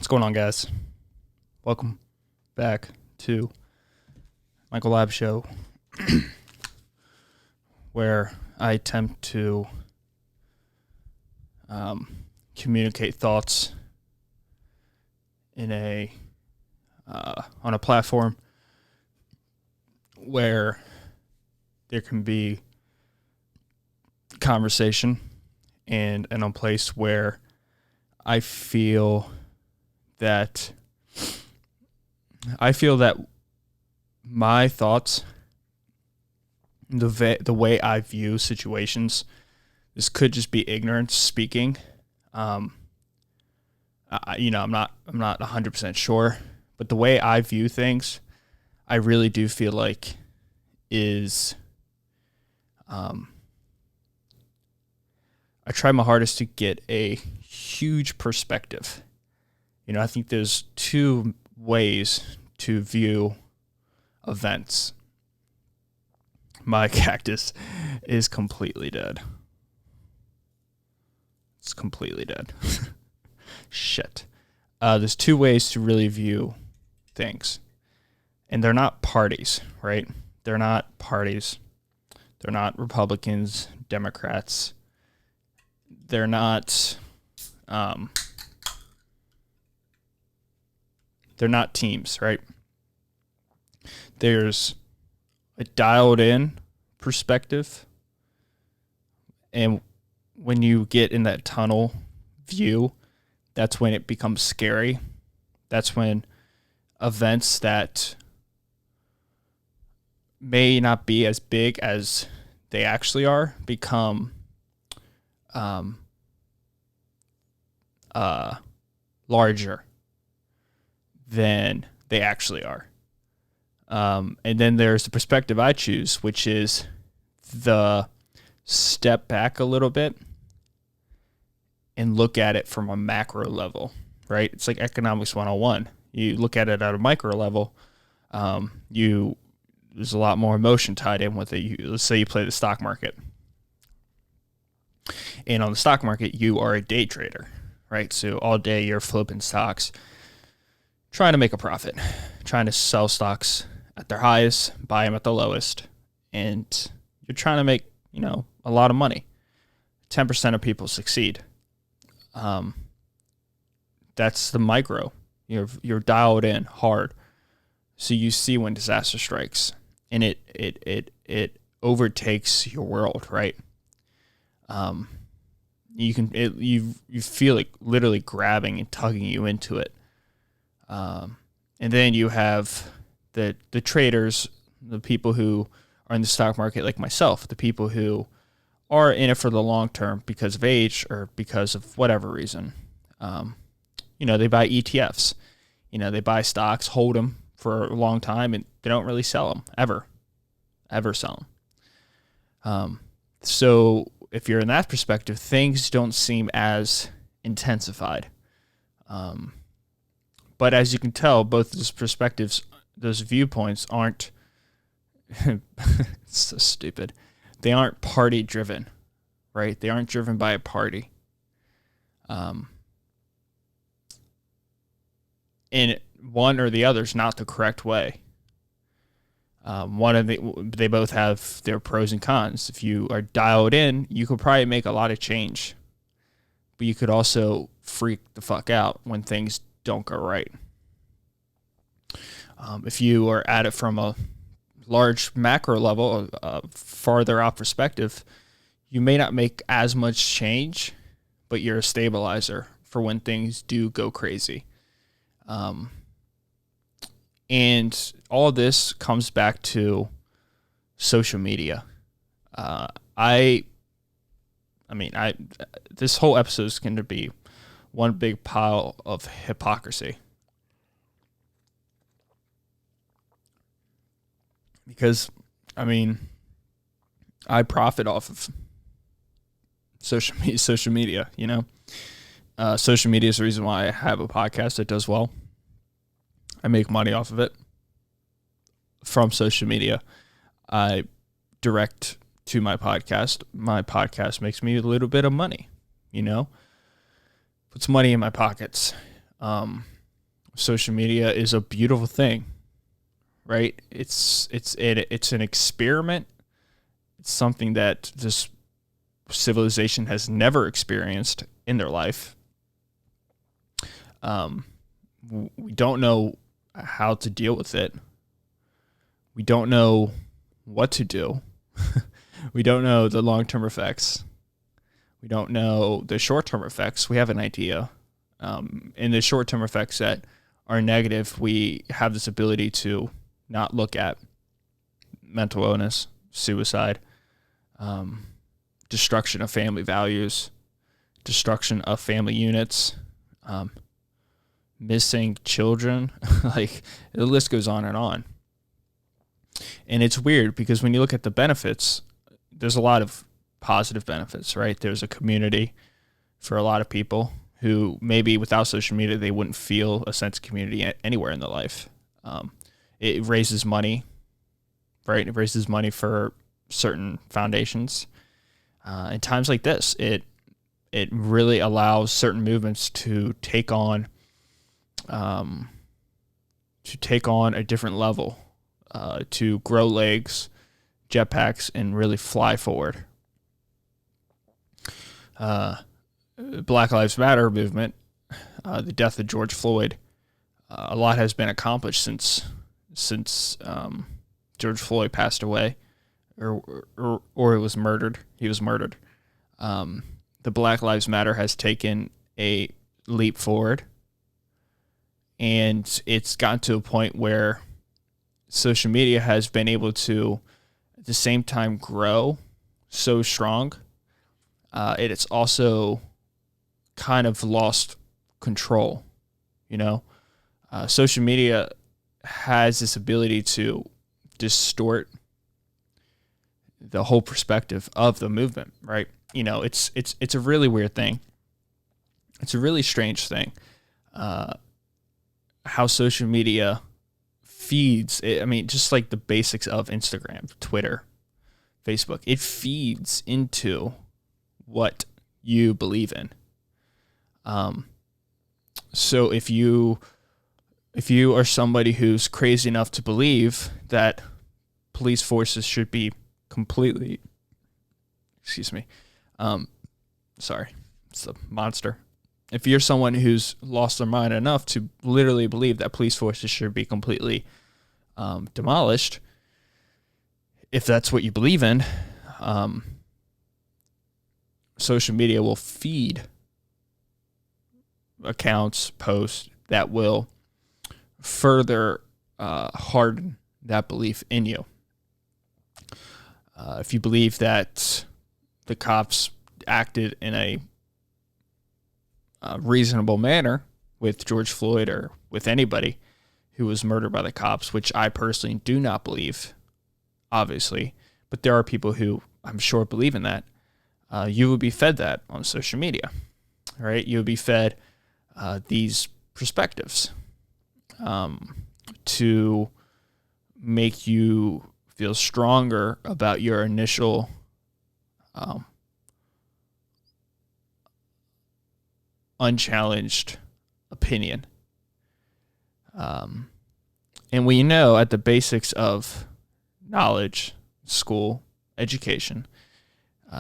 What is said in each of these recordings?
What's going on, guys? Welcome back to Michael Lab Show, where I attempt to communicate thoughts in on a platform where there can be conversation and in a place where I feel that my thoughts, the way I view situations, this could just be ignorance speaking. I'm not 100% sure, but the way I view things, I really do feel like is, I try my hardest to get a huge perspective. I think there's two ways to view events. My cactus is completely dead. It's completely dead. Shit. There's two ways to really view things. And they're not parties, right? They're not parties. They're not Republicans, Democrats. They're not teams, right? There's a dialed in perspective. And when you get in that tunnel view, that's when it becomes scary. That's when events that may not be as big as they actually are become larger than they actually are. And then there's the perspective I choose, which is the step back a little bit and look at it from a macro level, right? It's like economics 101. You look at it at a micro level, there's a lot more emotion tied in with it. Let's say you play the stock market. And on the stock market, you are a day trader, right? So all day you're flipping stocks, trying to make a profit, trying to sell stocks at their highest, buy them at the lowest, and you're trying to make, a lot of money. 10% of people succeed. That's the micro. You're dialed in hard, so you see when disaster strikes, and it overtakes your world, right? You feel it literally grabbing and tugging you into it. And then you have the traders, the people who are in the stock market like myself, the people who are in it for the long term because of age or because of whatever reason. They buy ETFs. They buy stocks, hold them for a long time, and they don't really sell them, ever sell them. So if you're in that perspective, things don't seem as intensified. But as you can tell, both those perspectives, those viewpoints aren't it's so stupid. They aren't party driven, right? They aren't driven by a party. And one or the other is not the correct way. They both have their pros and cons. If you are dialed in, you could probably make a lot of change, but you could also freak the fuck out when things don't go right. If you are at it from a large macro level, a farther out perspective, you may not make as much change, but you're a stabilizer for when things do go crazy. And all of this comes back to social media. This whole episode is going to be one big pile of hypocrisy. Because, I profit off of social media. Social media is the reason why I have a podcast that does well. I make money off of it from social media. I direct to my podcast. My podcast makes me a little bit of money, puts money in my pockets. social media is a beautiful thing, right? It's an experiment. It's something that this civilization has never experienced in their life. We don't know how to deal with it. We don't know what to do. We don't know the long-term effects. We don't know the short-term effects. We have an idea. And the short-term effects that are negative, we have this ability to not look at mental illness, suicide, destruction of family values, destruction of family units, missing children. Like, the list goes on and on. And it's weird because when you look at the benefits, there's a lot of positive benefits, right? There's a community for a lot of people who maybe without social media, they wouldn't feel a sense of community anywhere in their life. It raises money, right? It raises money for certain foundations. In times like this, it really allows certain movements to take on a different level, to grow legs, jetpacks, and really fly forward. Black Lives Matter movement, the death of George Floyd, a lot has been accomplished since George Floyd passed away, or was murdered. He was murdered. The Black Lives Matter has taken a leap forward, and it's gotten to a point where social media has been able to, at the same time, grow so strong. It's also kind of lost control, social media has this ability to distort the whole perspective of the movement, right? It's a really weird thing. It's a really strange thing, how social media feeds. Just like the basics of Instagram, Twitter, Facebook, it feeds into what you believe in. So if you are somebody who's crazy enough to believe that police forces should be completely, sorry, it's a monster. If you're someone who's lost their mind enough to literally believe that police forces should be completely demolished, if that's what you believe in, social media will feed accounts, posts that will further harden that belief in you. If you believe that the cops acted in a reasonable manner with George Floyd or with anybody who was murdered by the cops, which I personally do not believe, obviously, but there are people who I'm sure believe in that, you would be fed that on social media, right? You would be fed these perspectives to make you feel stronger about your initial unchallenged opinion. And we know at the basics of knowledge, school, education,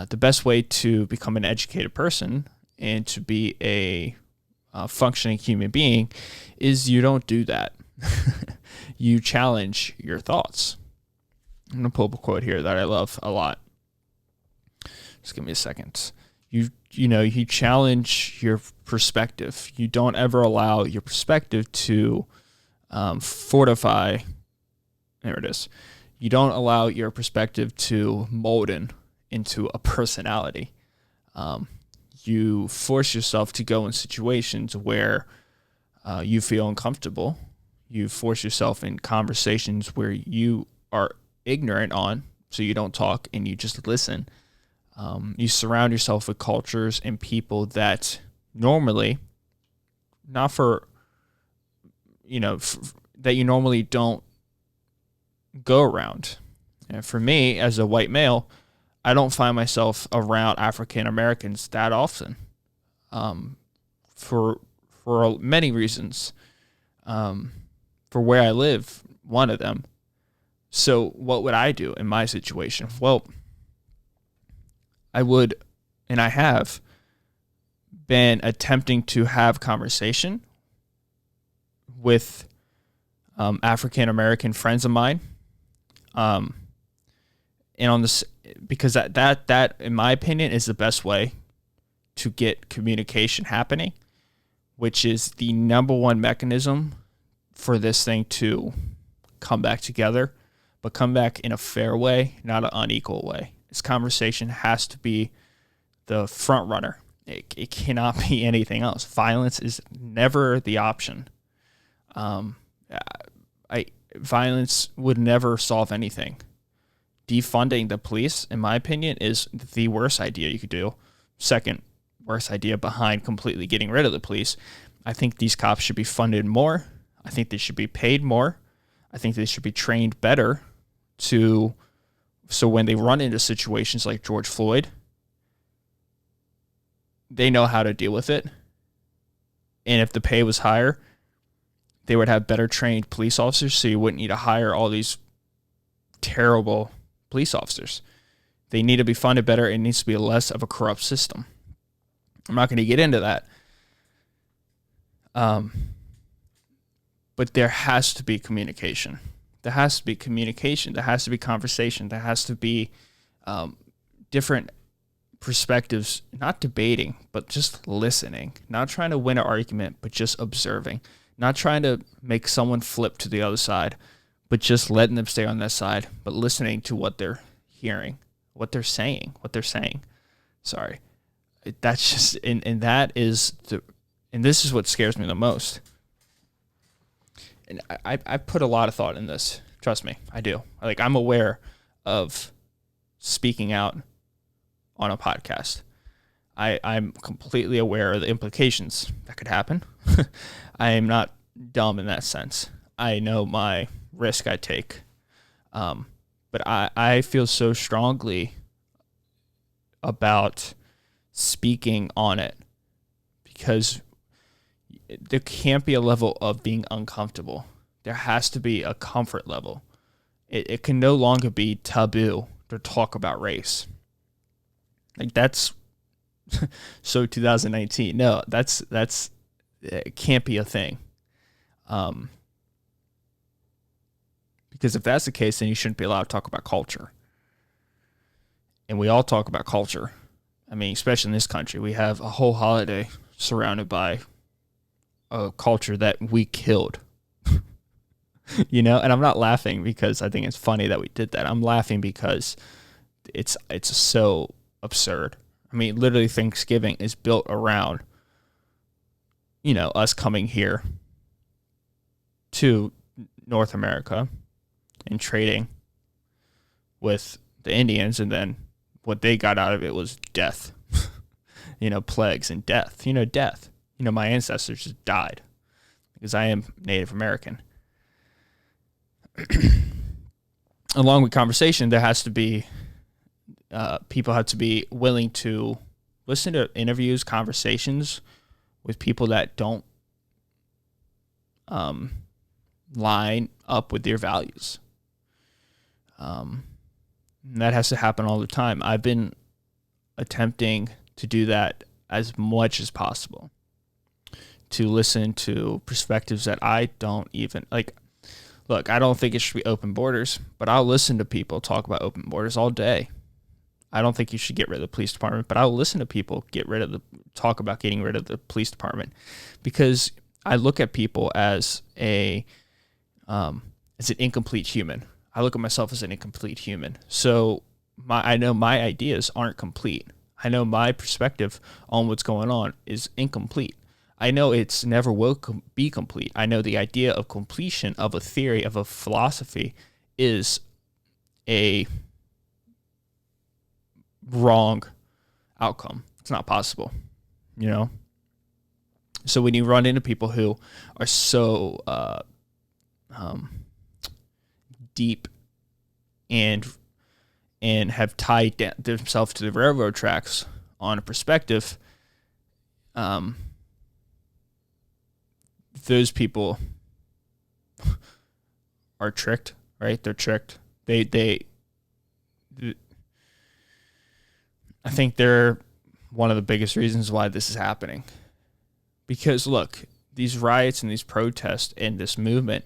the best way to become an educated person and to be a functioning human being is you don't do that. You challenge your thoughts. I'm going to pull up a quote here that I love a lot. Just give me a second. You challenge your perspective. You don't ever allow your perspective to fortify. There it is. You don't allow your perspective to molden into a personality. You force yourself to go in situations where you feel uncomfortable. You force yourself in conversations where you are ignorant on, so you don't talk and you just listen. You surround yourself with cultures and people that normally, not for, that you normally don't go around. And for me, as a white male, I don't find myself around African Americans that often, for many reasons. for where I live, one of them. So what would I do in my situation? Well, I would, and I have been attempting to have conversation with African American friends of mine, and on this, because that in my opinion is the best way to get communication happening, which is the number one mechanism for this thing to come back together, but come back in a fair way, not an unequal way. This conversation has to be the front runner. It cannot be anything else. Violence is never the option. Violence would never solve anything. Defunding the police, in my opinion, is the worst idea you could do. Second worst idea behind completely getting rid of the police. I think these cops should be funded more. I think they should be paid more. I think they should be trained better so when they run into situations like George Floyd, they know how to deal with it. And if the pay was higher, they would have better trained police officers, so you wouldn't need to hire all these terrible police officers. They need to be funded better. It needs to be less of a corrupt system. I'm not going to get into that. But there has to be communication. There has to be communication. There has to be conversation. There has to be different perspectives, not debating, but just listening. Not trying to win an argument, but just observing. Not trying to make someone flip to the other side, but just letting them stay on that side, but listening to what they're hearing, what they're saying. Sorry. That's just, and that is and this is what scares me the most. And I put a lot of thought in this. Trust me, I do. Like, I'm aware of speaking out on a podcast. I'm completely aware of the implications that could happen. I am not dumb in that sense. I know my risk I take. But I feel so strongly about speaking on it because there can't be a level of being uncomfortable. There has to be a comfort level. It can no longer be taboo to talk about race. Like, that's so 2019. No, that's it can't be a thing. Because if that's the case, then you shouldn't be allowed to talk about culture. And we all talk about culture. I mean, especially in this country, we have a whole holiday surrounded by a culture that we killed. And I'm not laughing because I think it's funny that we did that. I'm laughing because it's so absurd. I mean, literally Thanksgiving is built around, us coming here to North America and trading with the Indians, and then what they got out of it was death, plagues and death, death. My ancestors just died because I am Native American. Along with conversation, there has to be, people have to be willing to listen to interviews, conversations with people that don't line up with their values. That has to happen all the time. I've been attempting to do that as much as possible, to listen to perspectives that I don't even like. Look, I don't think it should be open borders, but I'll listen to people talk about open borders all day. I don't think you should get rid of the police department, but I'll listen to people talk about getting rid of the police department, because I look at people as an incomplete human. I look at myself as an incomplete human. So I know my ideas aren't complete. I know my perspective on what's going on is incomplete. I know it's never will be complete. I know the idea of completion of a theory, of a philosophy, is a wrong outcome. It's not possible, So when you run into people who are so deep and have tied themselves to the railroad tracks on a perspective, those people are tricked, right? They're tricked. I think they're one of the biggest reasons why this is happening. Because look, these riots and these protests and this movement,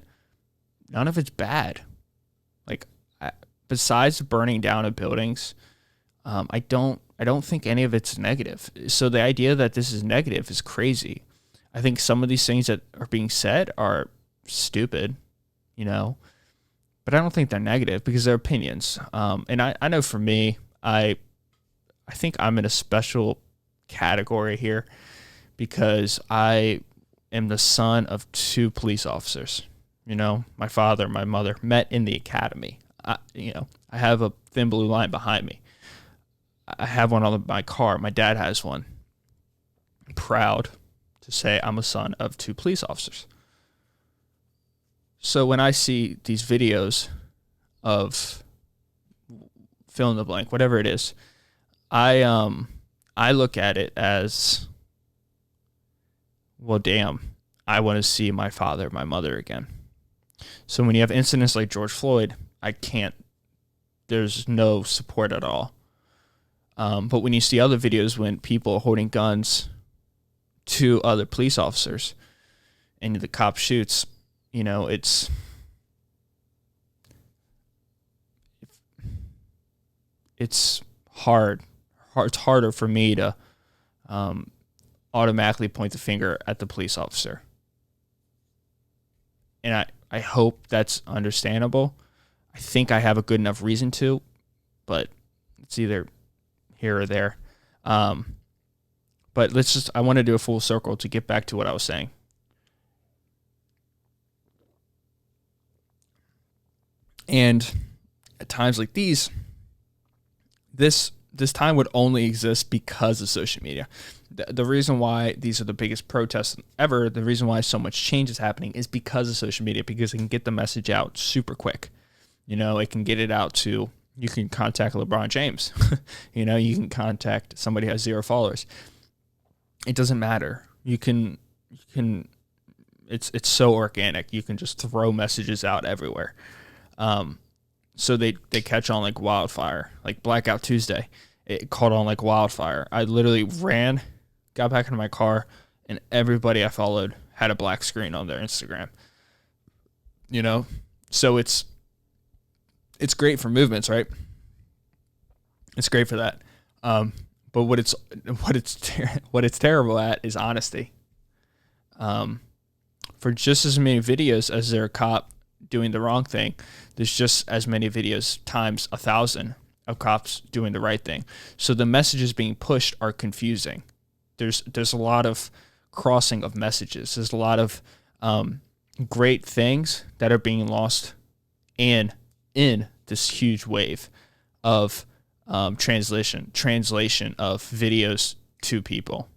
none of it's bad. Like, besides burning down of buildings, I don't think any of it's negative. So the idea that this is negative is crazy. I think some of these things that are being said are stupid, but I don't think they're negative because they're opinions. And I know for me, I think I'm in a special category here because I am the son of 2 police officers. My father, my mother met in the academy. I have a thin blue line behind me. I have one on my car. My dad has one. I'm proud to say I'm a son of 2 police officers. So when I see these videos of fill in the blank, whatever it is, I look at it as, well, damn, I want to see my father, my mother again. So when you have incidents like George Floyd, there's no support at all. But when you see other videos when people are holding guns to other police officers and the cop shoots, it's hard. It's harder for me to automatically point the finger at the police officer. And I hope that's understandable. I think I have a good enough reason to, but it's either here or there. But I want to do a full circle to get back to what I was saying. And at times like these, this time would only exist because of social media. The reason why these are the biggest protests ever, the reason why so much change is happening is because of social media, because it can get the message out super quick. It can get it out to, you can contact LeBron James. You can contact somebody who has 0 followers. It doesn't matter. It's so organic. You can just throw messages out everywhere. So they catch on like wildfire, like Blackout Tuesday. It caught on like wildfire. I literally ran, got back into my car, and everybody I followed had a black screen on their Instagram. So it's great for movements, right? It's great for that. But what it's terrible at is honesty. For just as many videos as there are a cop doing the wrong thing, there's just as many videos times 1,000 of cops doing the right thing. So the messages being pushed are confusing. There's a lot of crossing of messages. There's a lot of great things that are being lost in this huge wave of translation of videos to people.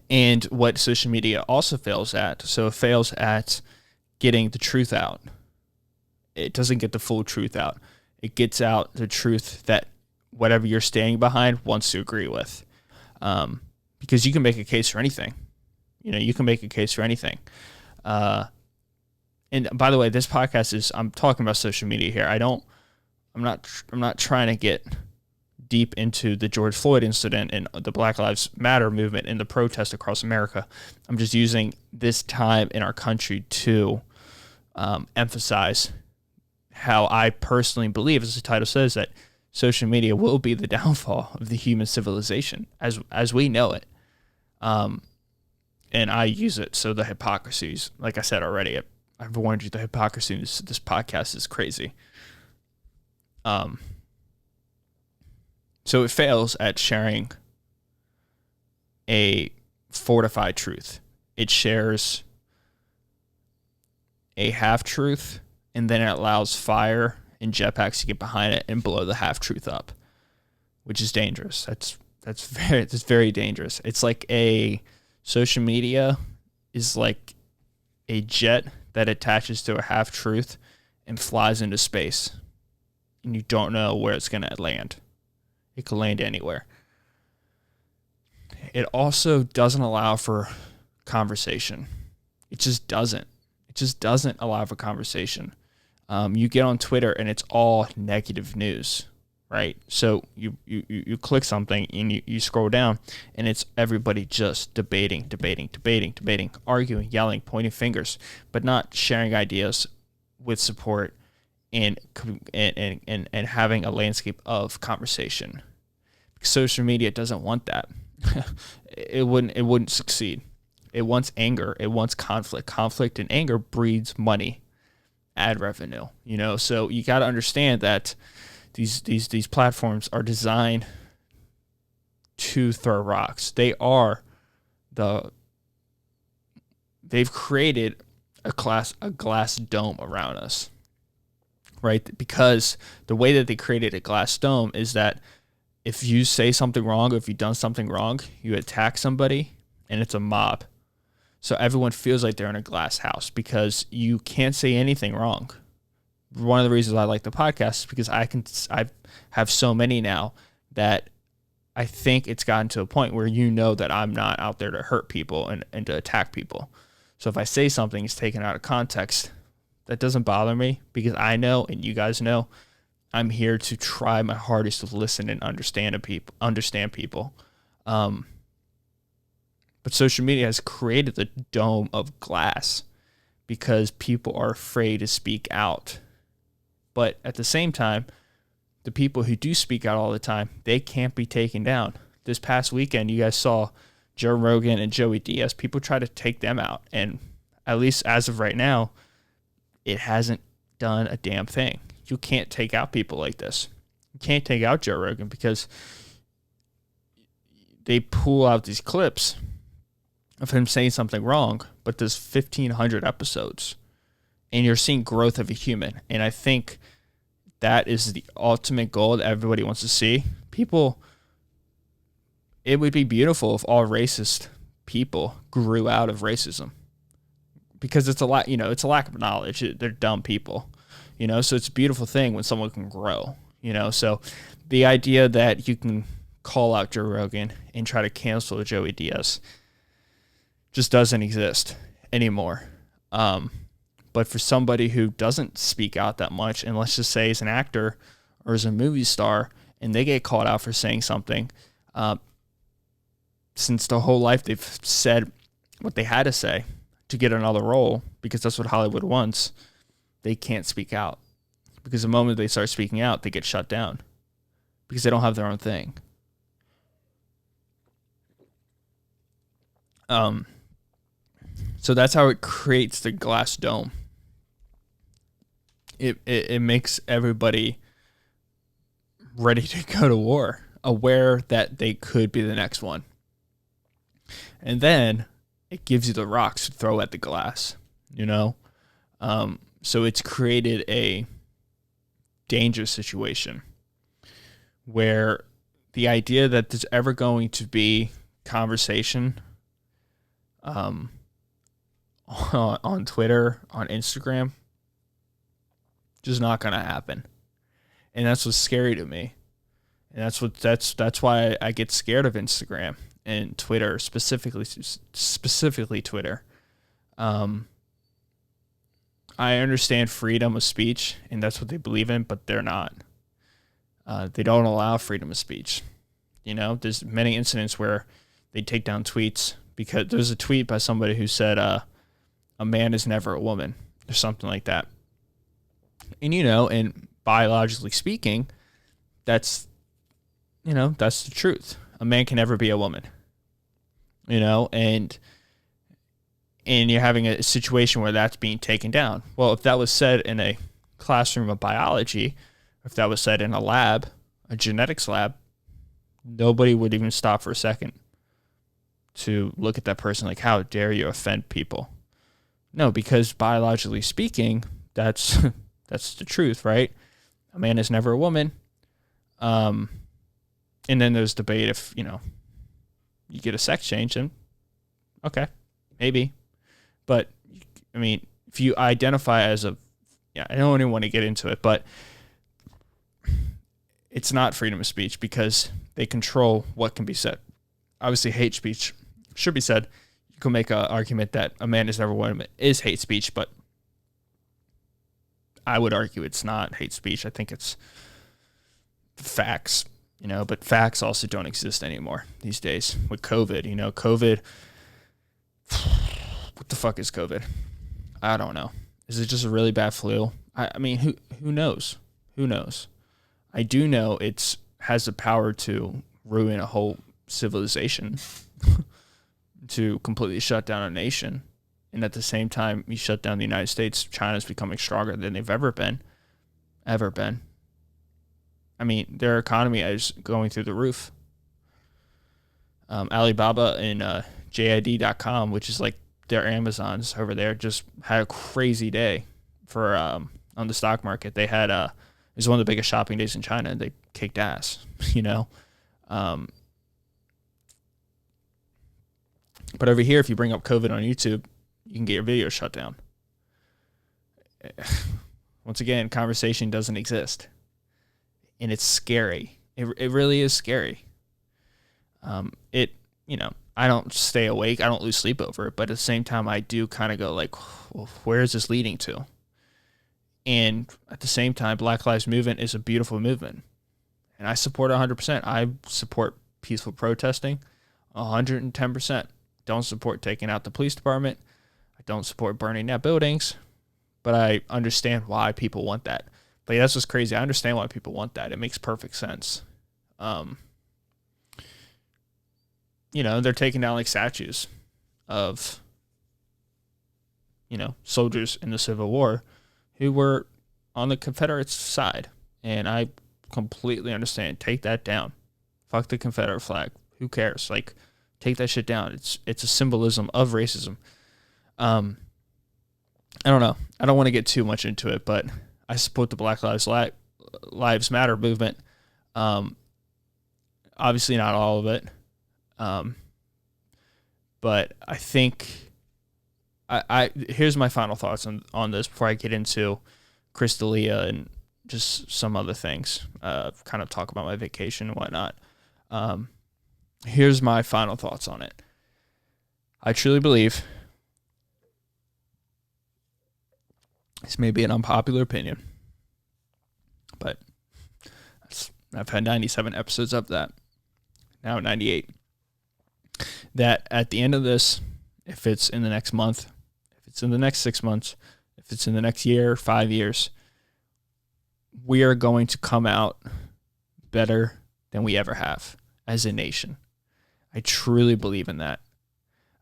And what social media also fails at, so it fails at getting the truth out. It doesn't get the full truth out. It gets out the truth that whatever you're standing behind wants to agree with. Because you can make a case for anything. You can make a case for anything. And by the way, this podcast I'm talking about social media here. I'm not trying to get deep into the George Floyd incident and the Black Lives Matter movement and the protests across America. I'm just using this time in our country to emphasize how I personally believe, as the title says, that social media will be the downfall of the human civilization as we know it. And I use it. So the hypocrisies, like I said already, I've warned you, the hypocrisy in this podcast is crazy. So it fails at sharing a fortified truth. It shares a half-truth, and then it allows fire and jetpacks to get behind it and blow the half-truth up, which is dangerous. That's very dangerous. It's like social media is like a jet that attaches to a half-truth and flies into space, and you don't know where it's going to land. It could land anywhere. It also doesn't allow for conversation. It just doesn't. It just doesn't allow for conversation. You get on Twitter and it's all negative news, right? So you click something and you scroll down and it's everybody just debating, arguing, yelling, pointing fingers, but not sharing ideas with support and having a landscape of conversation. Social media doesn't want that. It wouldn't succeed. It wants anger. It wants conflict. Conflict and anger breeds money, ad revenue. So you got to understand that these platforms are designed to throw rocks. They've created a glass dome around us, right? Because the way that they created a glass dome is that if you say something wrong, or if you've done something wrong, you attack somebody, and it's a mob. So everyone feels like they're in a glass house because you can't say anything wrong. One of the reasons I like the podcast is because I have so many now that I think it's gotten to a point where that I'm not out there to hurt people and to attack people. So if I say something is taken out of context, that doesn't bother me because I know, and you guys know, I'm here to try my hardest to listen and understand people. But social media has created the dome of glass because people are afraid to speak out. But at the same time, the people who do speak out all the time, they can't be taken down. This past weekend, you guys saw Joe Rogan and Joey Diaz. People try to take them out. And at least as of right now, it hasn't done a damn thing. You can't take out people like this. You can't take out Joe Rogan because they pull out these clips of him saying something wrong, but there's 1,500 episodes, and you're seeing growth of a human. And I think that is the ultimate goal that everybody wants to see. It would be beautiful if all racist people grew out of racism, because it's a lack of knowledge. They're dumb people. So it's a beautiful thing when someone can grow, so the idea that you can call out Joe Rogan and try to cancel Joey Diaz just doesn't exist anymore. But for somebody who doesn't speak out that much, and let's just say is an actor or is a movie star, and they get called out for saying something, since their whole life they've said what they had to say to get another role, because that's what Hollywood wants, they can't speak out, because the moment they start speaking out, they get shut down because they don't have their own thing. So that's how it creates the glass dome. It makes everybody ready to go to war, aware that they could be the next one. And then it gives you the rocks to throw at the glass, So it's created a dangerous situation where the idea that there's ever going to be conversation on Twitter, on Instagram, just not going to happen. And that's what's scary to me. And that's why I get scared of Instagram and Twitter, specifically Twitter. I understand freedom of speech, and that's what they believe in, but they're not. They don't allow freedom of speech. There's many incidents where they take down tweets because there's a tweet by somebody who said, a man is never a woman, or something like that. And, and biologically speaking, that's the truth. A man can never be a woman, and you're having a situation where that's being taken down. Well, if that was said in a classroom of biology, if that was said in a lab, a genetics lab, nobody would even stop for a second to look at that person like, how dare you offend people? No, because biologically speaking, that's the truth, right? A man is never a woman. And then there's debate if, you get a sex change, and okay, maybe. But, if you identify as I don't even want to get into it, but it's not freedom of speech because they control what can be said. Obviously, hate speech should be said. You can make an argument that a man is never a woman is hate speech, but I would argue it's not hate speech. I think it's facts, but facts also don't exist anymore these days with COVID. COVID, what the fuck is COVID? I don't know. Is it just a really bad flu? I mean, who knows? Who knows? I do know it's has the power to ruin a whole civilization, to completely shut down a nation. And at the same time, you shut down the United States, China's becoming stronger than they've ever been. I mean, their economy is going through the roof. Alibaba and JID.com, which is like their Amazons over there, just had a crazy day for on the stock market. They had it was one of the biggest shopping days in China, and they kicked ass. But over here, if you bring up COVID on YouTube, you can get your video shut down. Once again, conversation doesn't exist. And it's scary. It really is scary. I don't stay awake. I don't lose sleep over it. But at the same time, I do kind of go like, well, where is this leading to? And at the same time, Black Lives Movement is a beautiful movement. And I support it 100%. I support peaceful protesting 110%. Don't support taking out the police department. I don't support burning down buildings. But I understand why people want that. But that's what's crazy. I understand why people want that. It makes perfect sense. They're taking down like statues of, soldiers in the Civil War who were on the Confederate side. And I completely understand. Take that down. Fuck the Confederate flag. Who cares? Like, take that shit down. It's a symbolism of racism. I don't know. I don't want to get too much into it, but I support the Black Lives Matter movement. Obviously not all of it. But I think here's my final thoughts on this before I get into Chris D'Elia and just some other things, kind of talk about my vacation and whatnot. Here's my final thoughts on it. I truly believe, this may be an unpopular opinion, but I've had 97 episodes of that, now 98, that at the end of this, if it's in the next month, if it's in the next 6 months, if it's in the next year, 5 years, we are going to come out better than we ever have as a nation. I truly believe in that.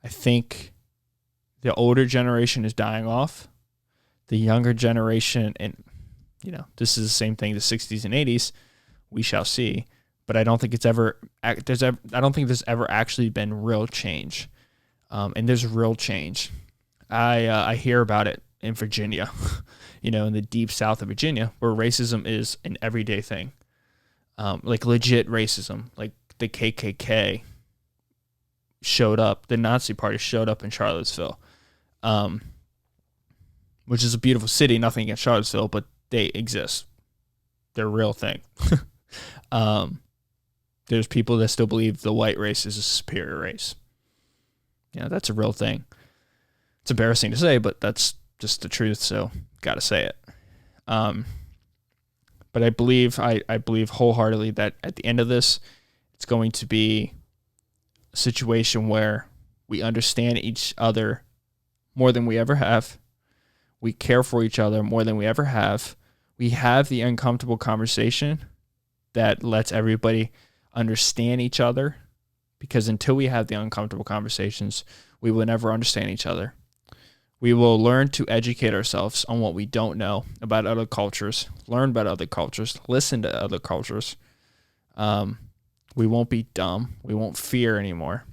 I think the older generation is dying off. The younger generation, and this is the same thing, the 60s and 80s, we shall see. But I don't think I don't think there's ever actually been real change. And there's real change. I hear about it in Virginia, in the deep south of Virginia, where racism is an everyday thing. Like legit racism, like the KKK showed up, the Nazi party showed up in Charlottesville, which is a beautiful city, nothing against Charlottesville, but they exist. They're a real thing. There's people that still believe the white race is a superior race. That's a real thing. It's embarrassing to say, but that's just the truth, so got to say it. But I believe wholeheartedly that at the end of this, it's going to be a situation where we understand each other more than we ever have. We care for each other more than we ever have. We have the uncomfortable conversation that lets everybody understand each other, because until we have the uncomfortable conversations, we will never understand each other. We will learn to educate ourselves on what we don't know about other cultures, learn about other cultures, listen to other cultures. We won't be dumb. We won't fear anymore.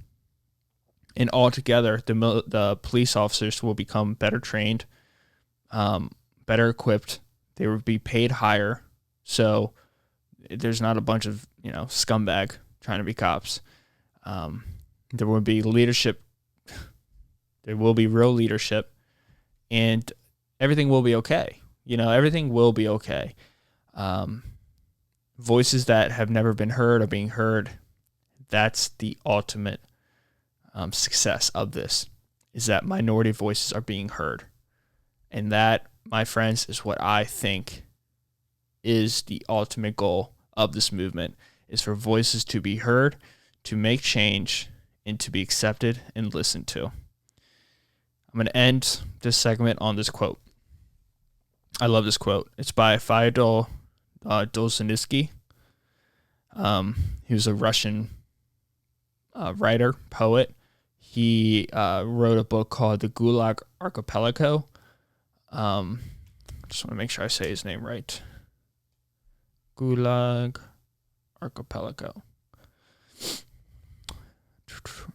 And altogether, the police officers will become better trained, better equipped. They will be paid higher. So there's not a bunch of, scumbag trying to be cops. There will be leadership. There will be real leadership, and everything will be okay. Everything will be okay. Voices that have never been heard are being heard. That's the ultimate success of this, is that minority voices are being heard. And that my friends, is what I think is the ultimate goal of this movement, is for voices to be heard, to make change, and to be accepted and listened to. I'm going to end this segment on this quote. I love this quote. It's by Fyodor Dostoevsky. He was a Russian writer, poet. He wrote a book called The Gulag Archipelago. Just want to make sure I say his name right. Gulag Archipelago.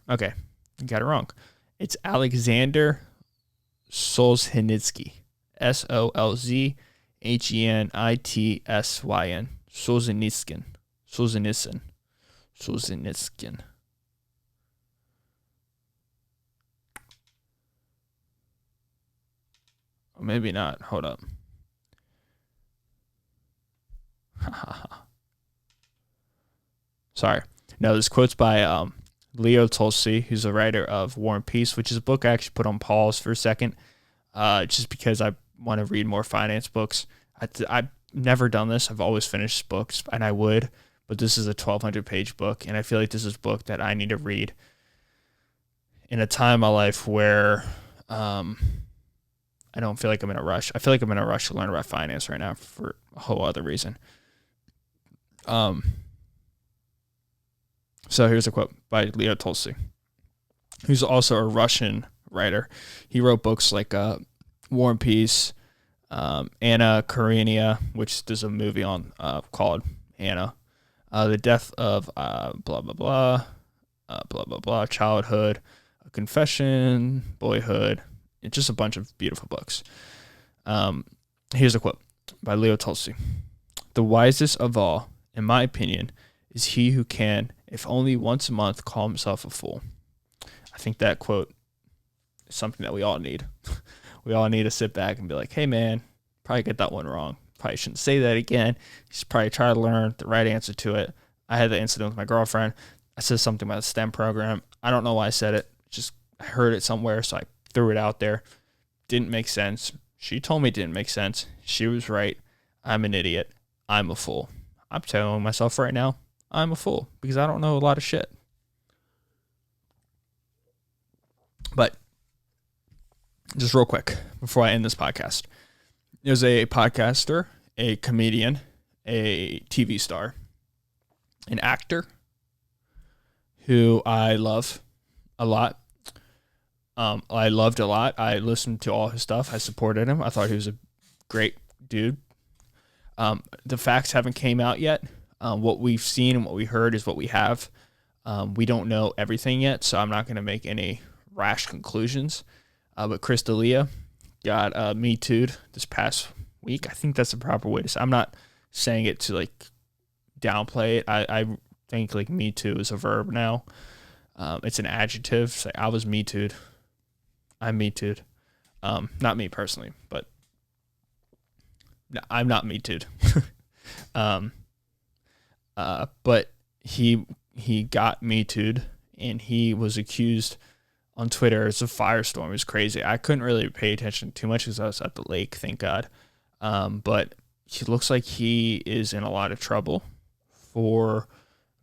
Okay, got it wrong. It's Alexander Solzhenitsyn. Solzhenitsyn. Solzhenitsyn. Or maybe not. Hold up. Sorry. No, this quote's by Leo Tolstoy, who's a writer of War and Peace, which is a book I actually put on pause for a second, just because I want to read more finance books. I've never done this. I've always finished books, and I would, but this is a 1,200-page book, and I feel like this is a book that I need to read in a time in my life where I don't feel like I'm in a rush. I feel like I'm in a rush to learn about finance right now for a whole other reason. So here's a quote by Leo Tolstoy, who's also a Russian writer. He wrote books like War and Peace, Anna Karenina, which there's a movie on called Anna, The Death of blah, blah, blah, blah, blah, blah, Childhood, A Confession, Boyhood. It's just a bunch of beautiful books. Here's a quote by Leo Tolstoy. The wisest of all, in my opinion, is he who can, if only once a month, call himself a fool. I think that quote is something that we all need. We all need to sit back and be like, hey, man, probably get that one wrong. Probably shouldn't say that again. You should probably try to learn the right answer to it. I had the incident with my girlfriend. I said something about the STEM program. I don't know why I said it. Just I heard it somewhere, so I threw it out there. Didn't make sense. She told me it didn't make sense. She was right. I'm an idiot. I'm a fool. I'm telling myself right now, I'm a fool because I don't know a lot of shit. But just real quick before I end this podcast, there's a podcaster, a comedian, a TV star, an actor who I love a lot. I loved a lot. I listened to all his stuff. I supported him. I thought he was a great dude. The facts haven't came out yet. What we've seen and what we heard is what we have. We don't know everything yet, so I'm not going to make any rash conclusions. But Chris D'Elia got Me Too'd this past week. I think that's the proper way to say it. I'm not saying it to like downplay it. I think like Me Too is a verb now. It's an adjective. Say I was Me Too'd. I'm Me Too'd. Not me personally, but no, I'm not Me Too'd. But he got Me Too'd, and he was accused on Twitter. It's a firestorm. It was crazy. I couldn't really pay attention too much because I was at the lake, thank God. But he looks like he is in a lot of trouble for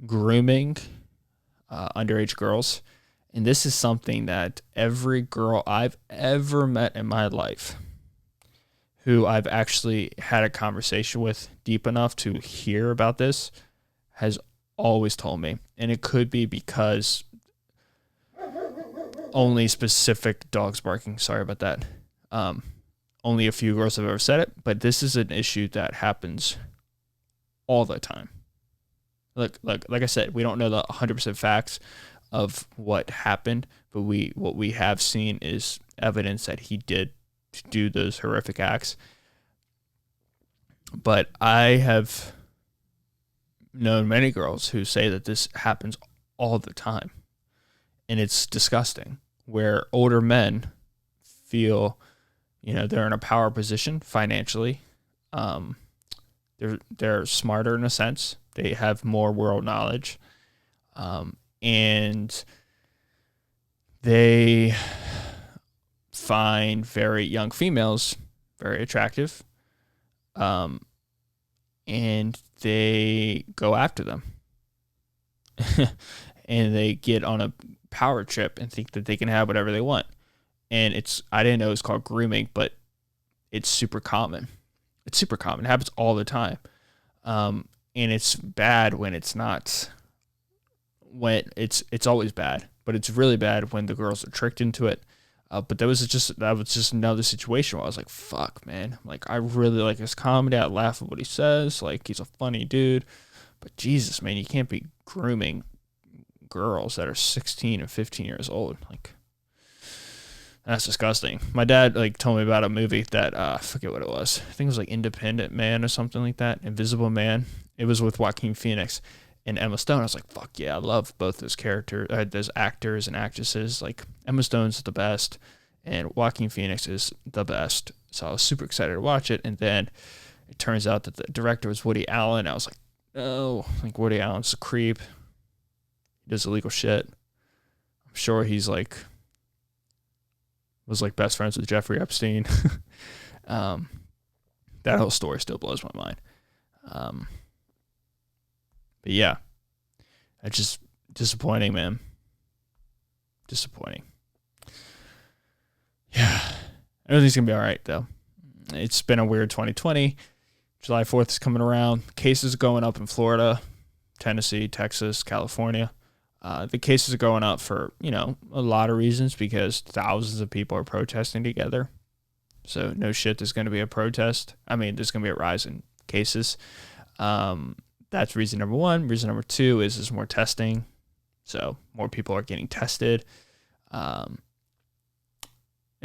grooming underage girls. And this is something that every girl I've ever met in my life who I've actually had a conversation with deep enough to hear about this has always told me. And it could be because only specific dogs barking. Sorry about that. Only a few girls have ever said it, but this is an issue that happens all the time. Like I said, we don't know the 100% facts of what happened, but what we have seen is evidence that he did do those horrific acts. But I have known many girls who say that this happens all the time, and it's disgusting. Where older men feel, they're in a power position financially. They're smarter in a sense. They have more world knowledge, and they find very young females very attractive, and they go after them. And they get on a power trip and think that they can have whatever they want. And I didn't know it was called grooming, but it's super common. It's super common. It happens all the time. And it's bad when it's not, when it's always bad, but it's really bad when the girls are tricked into it. But that was just another situation where I was like, fuck, man. Like, I really like his comedy. I laugh at what he says. Like, he's a funny dude. But Jesus, man, you can't be grooming girls that are 16 and 15 years old. Like, that's disgusting. My dad like told me about a movie that I forget what it was. I think it was like Independent Man or something like that. Invisible Man. It was with Joaquin Phoenix and Emma Stone. I was like, fuck yeah, I love both those characters, those actors and actresses. Like, Emma Stone's the best, and Joaquin Phoenix is the best. So I was super excited to watch it. And then it turns out that the director was Woody Allen. I was like, no, like, Woody Allen's a creep. He does illegal shit. I'm sure he's like, was like best friends with Jeffrey Epstein. That whole story still blows my mind. But yeah, it's just disappointing, man. Disappointing. Yeah. Everything's going to be all right, though. It's been a weird 2020. July 4th is coming around. Cases are going up in Florida, Tennessee, Texas, California. The cases are going up for, a lot of reasons, because thousands of people are protesting together. So no shit, there's going to be a protest. I mean, there's going to be a rise in cases. That's reason number one. Reason number two is there's more testing. So more people are getting tested. And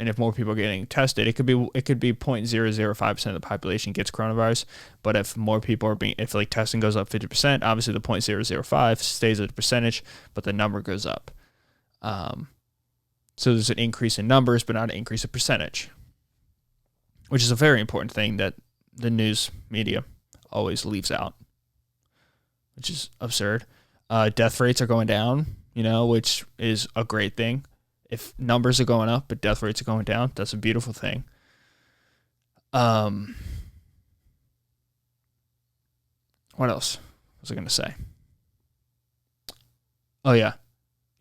if more people are getting tested, it could be 0.005% of the population gets coronavirus. But if more people are if like testing goes up 50%, obviously the 0.005 stays at a percentage, but the number goes up. So there's an increase in numbers, but not an increase in percentage, which is a very important thing that the news media always leaves out, which is absurd. Death rates are going down, which is a great thing. If numbers are going up, but death rates are going down, that's a beautiful thing. What else was I going to say? Oh, yeah.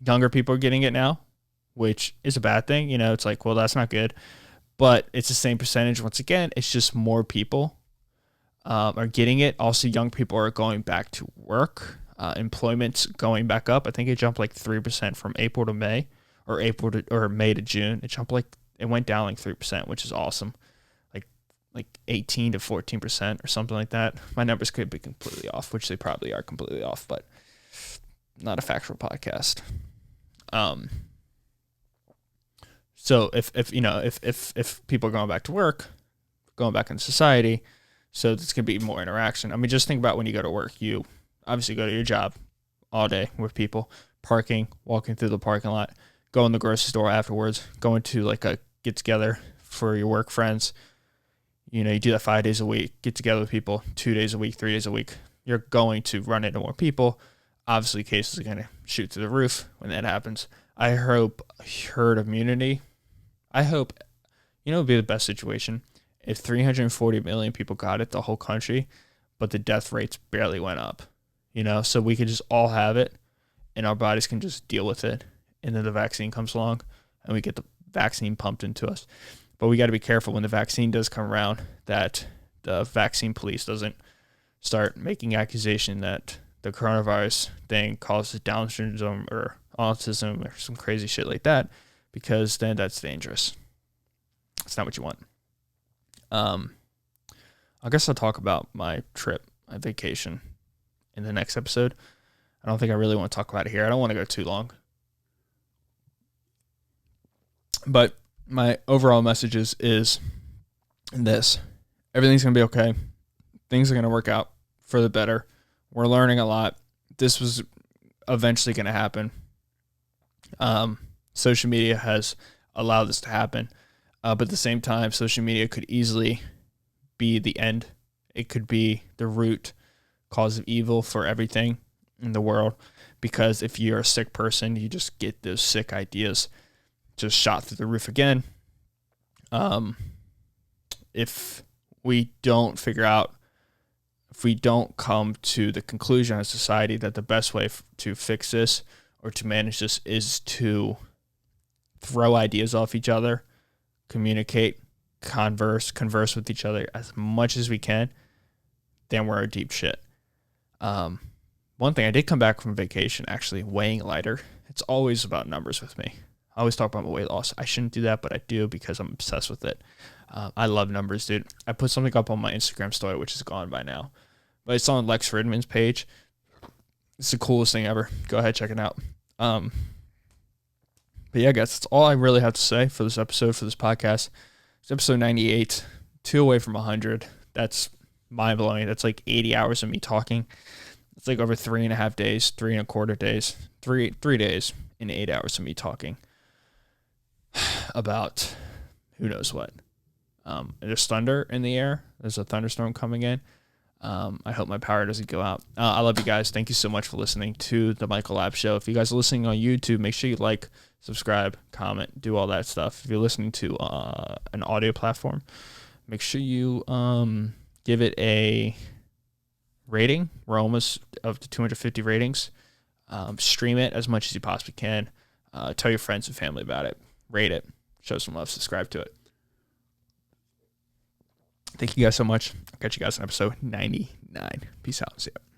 Younger people are getting it now, which is a bad thing. It's like, well, that's not good. But it's the same percentage. Once again, it's just more people are getting it. Also, young people are going back to work. Employment's going back up. I think it jumped like 3% from April to May. Or May to June. It went down like 3%, which is awesome. Like 18 to 14% or something like that. My numbers could be completely off, which they probably are completely off, but not a factual podcast. So if people are going back to work, going back into society, so there's gonna be more interaction. I mean, just think about when you go to work. You obviously go to your job all day with people, parking, walking through the parking lot, go in the grocery store afterwards, going to like a get together for your work friends. You do that 5 days a week, get together with people 2 days a week, 3 days a week. You're going to run into more people. Obviously, cases are going to shoot through the roof when that happens. I hope herd immunity. I hope, it would be the best situation if 340 million people got it, the whole country, but the death rates barely went up. So we could just all have it and our bodies can just deal with it. And then the vaccine comes along and we get the vaccine pumped into us. But we got to be careful when the vaccine does come around that the vaccine police doesn't start making accusation that the coronavirus thing causes Down syndrome or autism or some crazy shit like that, because then that's dangerous. That's not what you want. I guess I'll talk about my trip, my vacation in the next episode. I don't think I really want to talk about it here. I don't want to go too long. But my overall message is this. Everything's going to be okay. Things are going to work out for the better. We're learning a lot. This was eventually going to happen. Social media has allowed this to happen. But at the same time, social media could easily be the end. It could be the root cause of evil for everything in the world. Because if you're a sick person, you just get those sick ideas just shot through the roof again. if we don't come to the conclusion as a society that the best way to fix this or to manage this is to throw ideas off each other, communicate, converse with each other as much as we can, then we're in deep shit. One thing, I did come back from vacation actually weighing lighter. It's always about numbers with me. I always talk about my weight loss. I shouldn't do that, but I do because I'm obsessed with it. I love numbers, dude. I put something up on my Instagram story, which is gone by now, but it's on Lex Fridman's page. It's the coolest thing ever. Go ahead, check it out. But yeah, guys, that's all I really have to say for this episode, for this podcast. It's episode 98, 2 away from 100. That's mind-blowing. That's like 80 hours of me talking. It's like over 3.5 days, 3.25 days, 3 days and 8 hours of me talking about who knows what. There's thunder in the air. There's a thunderstorm coming in. I hope my power doesn't go out. I love you guys. Thank you so much for listening to the Michael Lab Show. If you guys are listening on YouTube, make sure you like, subscribe, comment, do all that stuff. If you're listening to an audio platform, make sure you give it a rating. We're almost up to 250 ratings. Stream it as much as you possibly can. Tell your friends and family about it. Rate it. Show some love. Subscribe to it. Thank you guys so much. I'll catch you guys in episode 99. Peace out. See ya.